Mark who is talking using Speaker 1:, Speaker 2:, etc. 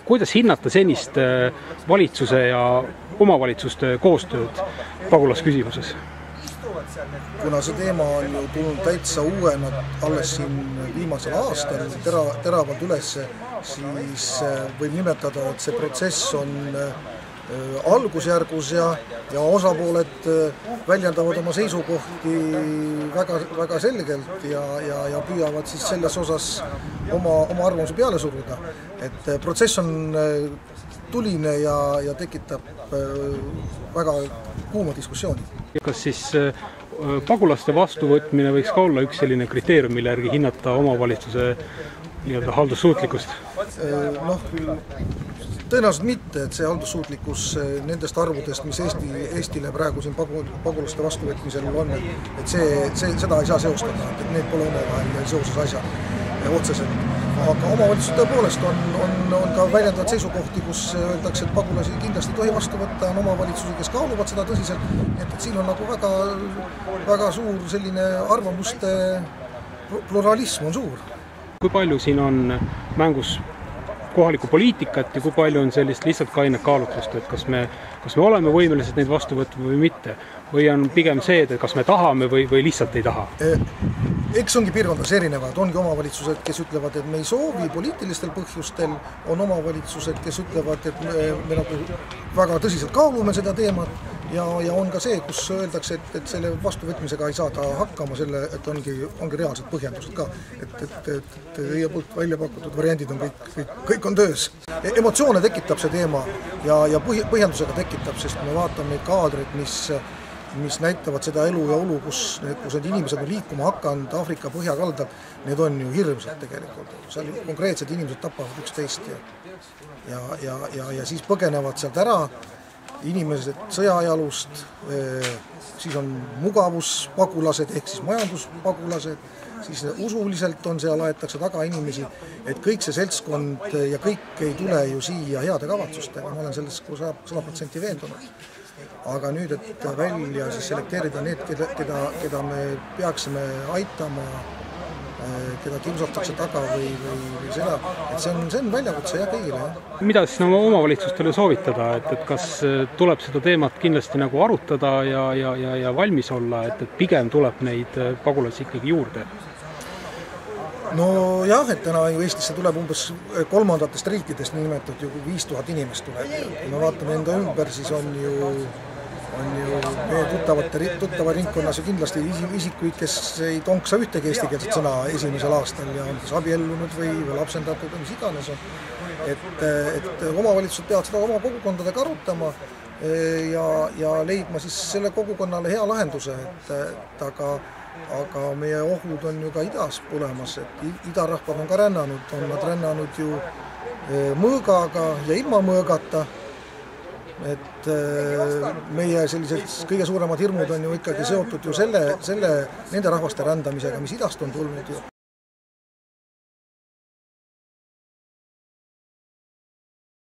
Speaker 1: Kuidas hinnata senist valitsuse ja omavalitsuste koostööd pagulasküsimuses?
Speaker 2: Kuna see teema on ju tulnud täitsa uuena alles siin viimasel aastal teravalt üles, siis võib nimetada, et see protsess on algusjärgus ja osapooled väljendavad oma seisukohti väga selgelt ja püüavad siis selles osas oma arvamuse peale suruda. Et protsess on tuline ja tekitab väga kuuma diskussiooni.
Speaker 1: Kas siis pagulaste vastuvõtmine võiks ka olla üks selline kriteerium, mille järgi hinnata omavalitsuse haldussuutlikkust?
Speaker 2: Tõenäoliselt mitte, et see haldussuutlikkus nendest arvudest, mis Eestile praegu siin pagulaste vastuvõtmisel on, et seda ei saa seostada, et need pole omavahel seoses asjad otseselt. Aga omavalitsused tõepoolest on ka väljendavad seisukohti, kus öeldakse, et pagulasi kindlasti ei tohi vastu võtta, on omavalitsusi, kes kaaluvad seda tõsiselt, et siin on nagu väga suur selline arvamuste pluralism on suur.
Speaker 1: Kui palju siin on mängus kohalikku poliitikat ja kui palju on sellist lihtsalt kainet kaalutlust, et kas me oleme võimelised neid vastu võtma või mitte? Või on pigem see, et kas me tahame või lihtsalt ei taha?
Speaker 2: Eks ongi piirkondades erinevad, ongi omavalitsused, kes ütlevad, et me ei soovi poliitilistel põhjustel, on omavalitsused, kes ütlevad, et me nagu väga tõsiselt kaalume seda teemat ja on ka see, kus öeldakse, et selle vastuvõtmisega ei saada hakkama, et ongi reaalsed põhjendused ka, et teie poolt välja pakutud variandid on kõik on töös. Emotsioone tekitab see teema ja põhjendusega tekitab, sest me vaatame neid kaadreid, mis näitavad seda elu ja olu, kus need inimesed on liikuma hakanud Aafrika põhjakaldal, need on ju hirmsad tegelikult. Seal konkreetsed inimesed tapavad üksteist ja siis põgenevad sealt ära inimesed sõjajalust, siis on mugavuspagulased ehk siis majanduspagulased, siis usuliselt on seal, aetakse taga inimesi, et kõik see seltskond ja kõik ei tule ju siia heade kavatsustega, ma olen selles 100% veendunud. Aga nüüd, et välja siis selekteerida need, keda me peaksime aitama, keda kiusatakse taga või seda, et see on väljakutse kõigile.
Speaker 1: Mida siis omavalitsustele soovitada, et kas tuleb seda teemat kindlasti nagu arutada ja valmis olla, et pigem tuleb neid pagulasi ikkagi juurde?
Speaker 2: No jah, et täna ju Eestisse tuleb umbes kolmandatest riikidest nimetatud ju 5000 inimest tuleb. Kui me vaatame enda ümber, siis on ju meie tuttava ringkonnas ju kindlasti isikuid, kes ei tonksa ühtegi eestikeelset sõna esimesel aastal ja on kas abiellunud või lapsendatud või mis iganes on. Et omavalitsused peavad seda oma kogukondadega arutama ja leidma siis selle kogukonnale hea lahenduse, aga meie ohud on ju ka idas tulemas, et idarahvad on ka rännanud ju mõõgaga ja ilma mõõgata. Et meie sellised kõige suuremad hirmud on ju ikkagi seotud ju nende rahvaste rändamisega, mis idast on tulnud ju.